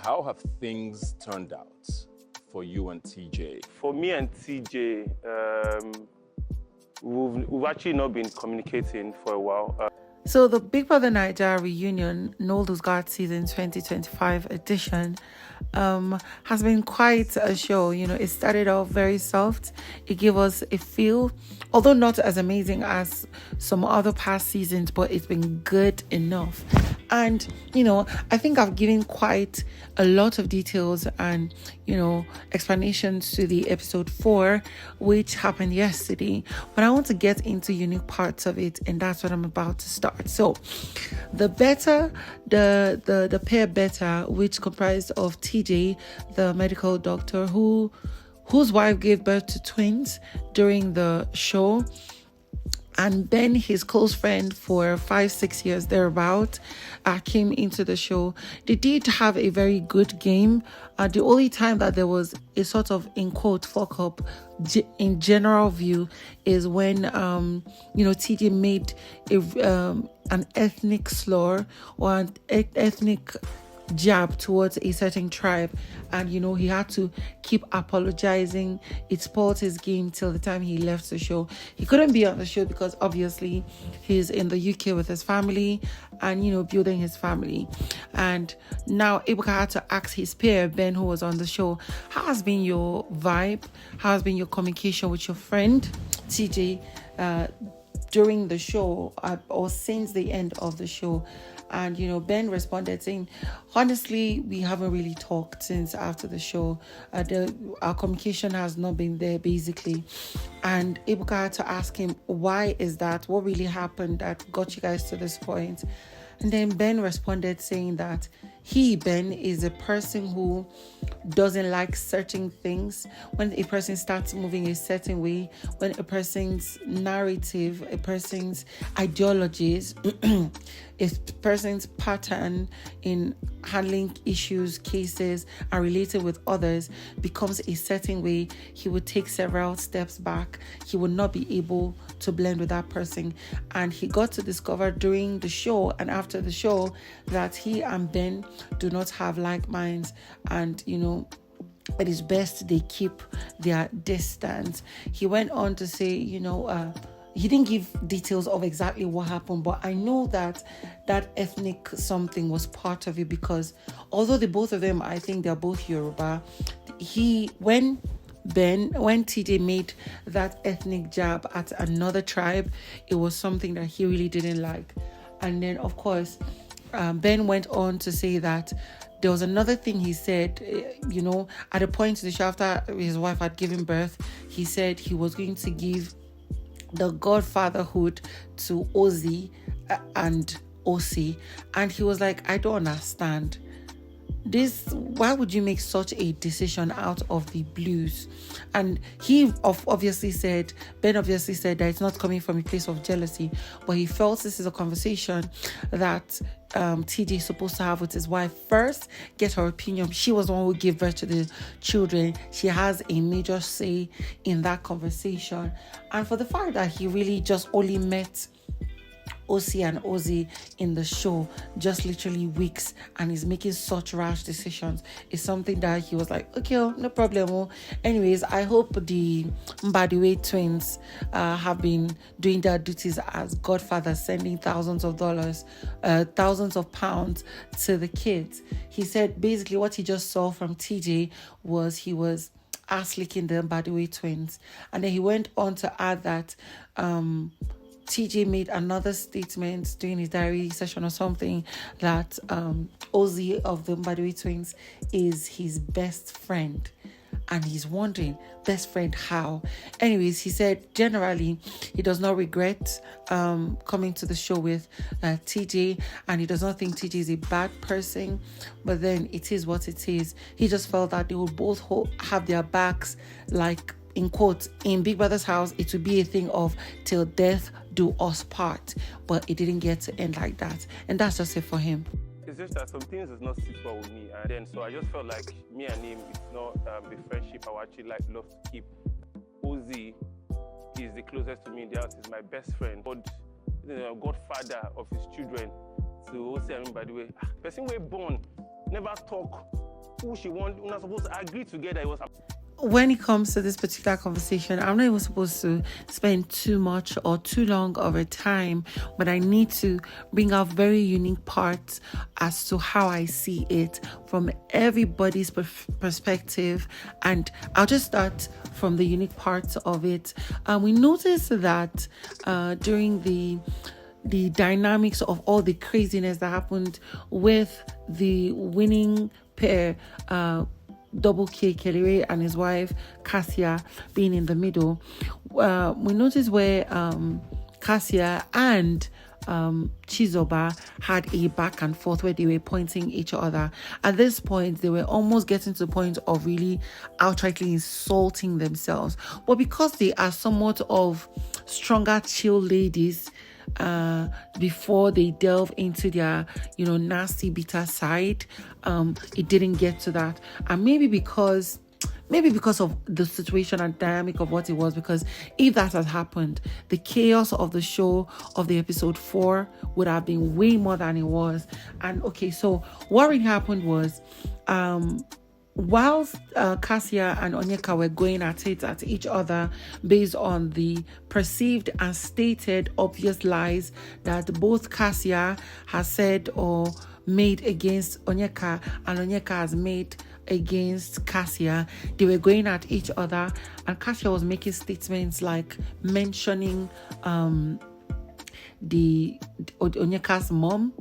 how have things turned out for you and Tjay? For me and Tjay, we've actually not been communicating for a while. So the Big Brother Naija reunion, No Lose Guard season 2025 edition, has been quite a show. You know, it started off very soft. It gave us a feel, although not as amazing as some other past seasons, but it's been good enough. And, you know, I think I've given quite a lot of details and, you know, explanations to the episode 4, which happened yesterday. But I want to get into unique parts of it, and that's what I'm about to start. So the pair Beta, which comprised of Tjay, the medical doctor whose wife gave birth to twins during the show, and Ben, his close friend for 5-6 years thereabout, came into the show. They did have a very good game. The only time that there was a sort of, in quote, fuck up in general view is when, Tjay made an ethnic slur or an ethnic jab towards a certain tribe, and he had to keep apologizing. It spoiled his game till the time he left the show. He couldn't be on the show because obviously he's in the UK with his family and building his family. And now Ebuka had to ask his peer Ben, who was on the show, how has been your vibe, how has been your communication with your friend Tjay during the show or since the end of the show? And Ben responded saying, honestly, we haven't really talked since after the show. Our communication has not been there, basically. And Ebuka had to ask him, why is that? What really happened that got you guys to this point? And then Ben responded saying that Ben, is a person who doesn't like certain things. When a person starts moving a certain way, when a person's narrative, a person's ideologies, a person's pattern in handling issues, cases, and relating with others becomes a certain way, he would take several steps back. He would not be able to blend with that person. And he got to discover during the show and after the show that he and Ben do not have like minds, and it is best they keep their distance. He went on to say, he didn't give details of exactly what happened, but I know that ethnic something was part of it, because although the both of them, I think they're both Yoruba, when Tjay made that ethnic jab at another tribe, it was something that he really didn't like. And then, of course, Ben went on to say that there was another thing he said, at a point in the show after his wife had given birth, he said he was going to give the godfatherhood to Ozzy and Osi. And he was like, I don't understand. Why would you make such a decision out of the blues? And Ben obviously said that it's not coming from a place of jealousy, but he felt this is a conversation that Tjay is supposed to have with his wife. First, get her opinion. She was the one who gave birth to the children. She has a major say in that conversation. And for the fact that he really just only met Osi and Ozzy in the show just literally weeks, and he's making such rash decisions, is something that he was like, okay, no problem. Anyways, I hope the Mbadiwe twins have been doing their duties as godfathers, sending thousands of pounds to the kids. He said basically what he just saw from Tjay was he was ass-licking the Mbadiwe twins. And then he went on to add that Tjay made another statement during his diary session or something that Ozzy of the Mbadiwe twins is his best friend. And he's wondering, best friend how? Anyways, he said generally he does not regret coming to the show with Tjay, and he does not think Tjay is a bad person, but then it is what it is. He just felt that they would both have their backs, like, in quotes, in Big Brother's house, it would be a thing of till death do us part, but it didn't get to end like that. And that's just it for him. It's just that some things does not sit well with me, and then so I just felt like me and him, it's not the friendship I would actually love to keep. Ozzy is the closest to me in the house, is my best friend, godfather of his children. To Ozzy and Mbadiwe, person way born, never talk who she wants. We're not supposed to agree together. It was. When it comes to this particular conversation, I'm not even supposed to spend too much or too long of a time, but I need to bring out very unique parts as to how I see it from everybody's perspective. And I'll just start from the unique parts of it. We noticed that during the dynamics of all the craziness that happened with the winning pair, Double K, Kellyrae, and his wife Cassia being in the middle, we noticed where Cassia and Chizoba had a back and forth where they were pointing each other. At this point, they were almost getting to the point of really outrightly insulting themselves. But because they are somewhat of stronger, chill ladies, before they delve into their, nasty, bitter side, it didn't get to that. And maybe because of the situation and dynamic of what it was, because if that had happened, the chaos of the show of the episode 4 would have been way more than it was. And okay, so what really happened was, whilst Cassia and Onyeka were going at it at each other based on the perceived and stated obvious lies that both Cassia has said or made against Onyeka and Onyeka has made against Cassia, they were going at each other, and Cassia was making statements like mentioning the Onyeka's mom.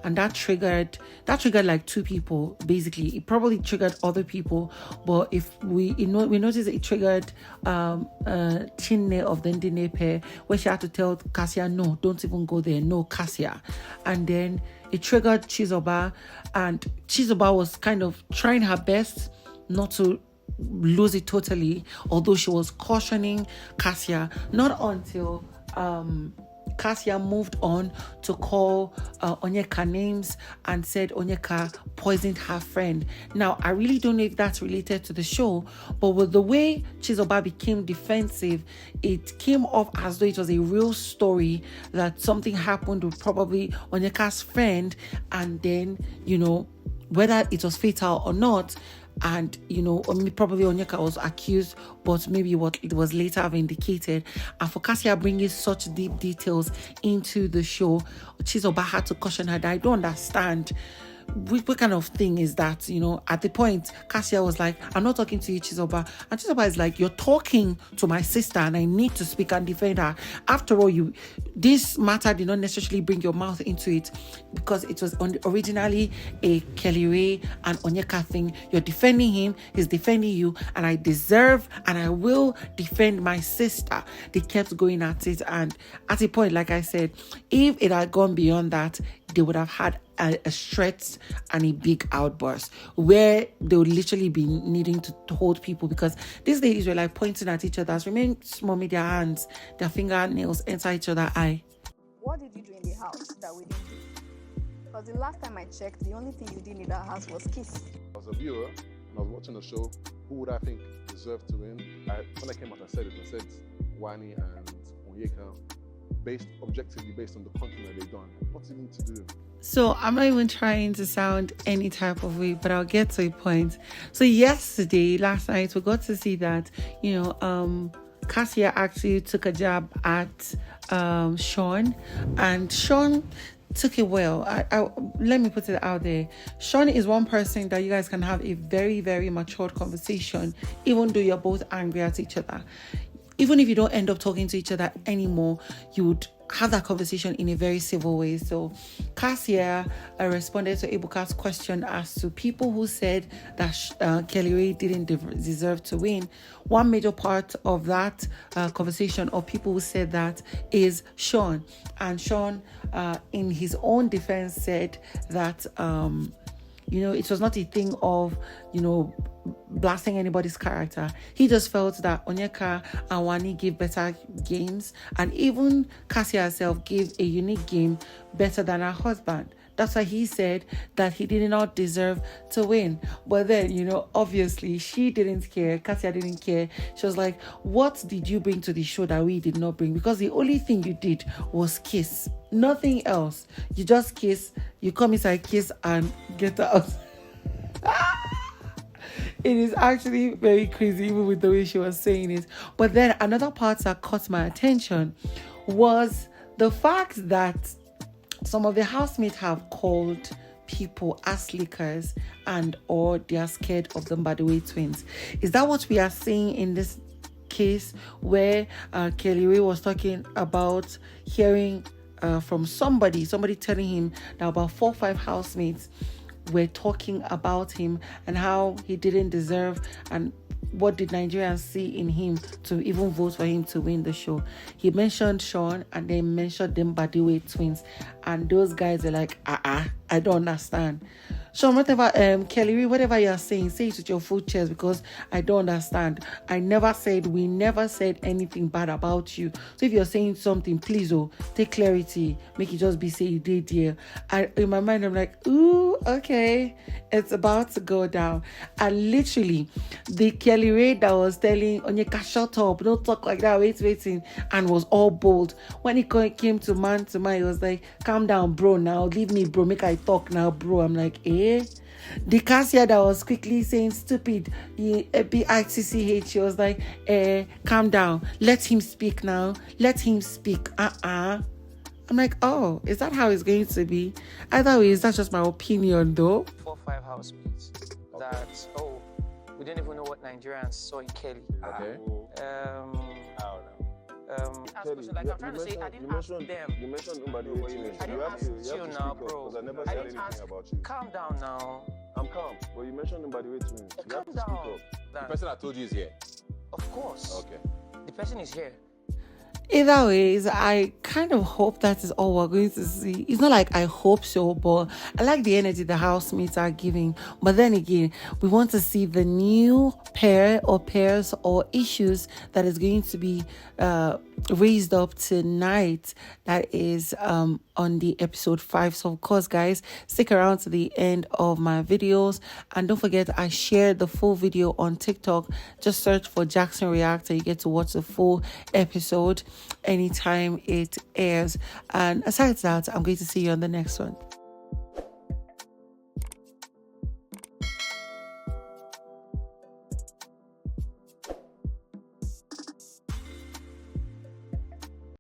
And that triggered like 2 people. Basically, it probably triggered other people, but if we noticed it triggered Chinne of the Ndine pair, where she had to tell Cassia, no, don't even go there, no, Cassia. And then it triggered Chizoba, and Chizoba was kind of trying her best not to lose it totally, although she was cautioning Cassia. Not until Cassia moved on to call Onyeka names and said Onyeka poisoned her friend. Now, I really don't know if that's related to the show, but with the way Chizoba became defensive, it came off as though it was a real story that something happened with probably Onyeka's friend, and then, whether it was fatal or not, and probably Onyeka was accused, but maybe what it was later vindicated. And for Cassia bringing such deep details into the show, Chizoba had to caution her that I don't understand what kind of thing is that. At the point, Cassia was like, I'm not talking to you, Chizoba. And Chizoba is like, you're talking to my sister and I need to speak and defend her. After all, this matter did not necessarily bring your mouth into it, because it was originally a Kellyrae and Onyeka thing. You're defending him, he's defending you, and I deserve and I will defend my sister. They kept going at it, and at a point, like I said, if it had gone beyond that, they would have had a stretch and a big outburst where they would literally be needing to hold people, because these ladies were like pointing at each other, remain small with their hands, their fingernails enter each other's eye. What did you do in the house that we didn't do? Because the last time I checked, the only thing you did in that house was kiss. I was a viewer and I was watching the show. Who would I think deserved to win? When I came out, I said Wani and Onyeka, objectively based on the content that they've done. What's even to do? So I'm not even trying to sound any type of way, but I'll get to a point. So last night, we got to see that, Cassia actually took a jab at Sean, and Sean took it well. Let me put it out there. Sean is one person that you guys can have a very, very matured conversation, even though you're both angry at each other. Even if you don't end up talking to each other anymore, you would have that conversation in a very civil way. So Cassia responded to Ebuka's question as to people who said that Kellyrae didn't deserve to win. One major part of that conversation of people who said that is Sean. And Sean, in his own defense, said that it was not a thing of, blasting anybody's character. He just felt that Onyeka and Wani gave better games, and even Cassia herself gave a unique game better than her husband. That's why he said that he did not deserve to win. But then, obviously she didn't care. Cassia didn't care. She was like, what did you bring to the show that we did not bring? Because the only thing you did was kiss. Nothing else. You just kiss, you come inside, kiss, and get out. It is actually very crazy, even with the way she was saying it. But then another part that caught my attention was the fact that some of the housemates have called people ass lickers and or they are scared of the Mbadiwe twins. Is that what we are seeing in this case where Kellyrae was talking about hearing from somebody telling him that about 4 or 5 housemates were talking about him and how he didn't deserve, and what did Nigerians see in him to even vote for him to win the show? He mentioned Sean and then mentioned the Mbadiwe twins, and those guys are like, I don't understand. Sean, whatever, Kellyrae, whatever you are saying, say it with your full chest, because I don't understand. We never said anything bad about you. So if you're saying something, please, take clarity. Make it just be say you did here. In my mind, I'm like, ooh, okay, it's about to go down. And literally, the Kellyrae that was telling Onyeka, shut up, don't talk like that, waiting, and was all bold. When it came to man, he was like, calm down, bro, now, leave me, bro, make I talk now, bro. I'm like, the cashier that was quickly saying stupid, BITCH, she was like, calm down, let him speak now, let him speak. I'm like, oh, is that how it's going to be? Either way, that's just my opinion though. 4 or 5 housemates that, we didn't even know what Nigerians saw in Kelly. Okay. I don't know. Kelly, like I'm trying to say, I didn't ask them. You mentioned Mbadiwe twins. I didn't ask you now, bro. Because I never said anything about you. Calm down now. I'm calm. But you mentioned Mbadiwe twins. You Calm have to down. speak up. The person I told you is here. Of course. Okay. The person is here. Either ways, I kind of hope that is all we're going to see. It's not like I hope so, but I like the energy the housemates are giving. But then again, we want to see the new pair or pairs or issues that is going to be raised up tonight. That is on the episode 5. So of course, guys, stick around to the end of my videos, and don't forget I shared the full video on TikTok. Just search for Jackson Reactor. You get to watch the full episode anytime it airs. And aside that, I'm going to see you on the next one.